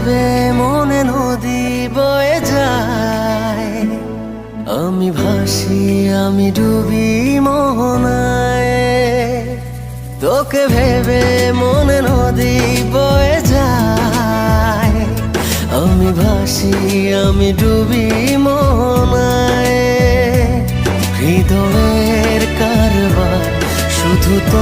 ভেবে মনে নদী বয়ে যায়, আমি ভাসি আমি ডুবি মোহনায়। তোকে ভেবে মনে নদী বয়ে যায়, আমি ভাসি আমি ডুবি মোহনায়। হৃদয়ের কারবার শুধু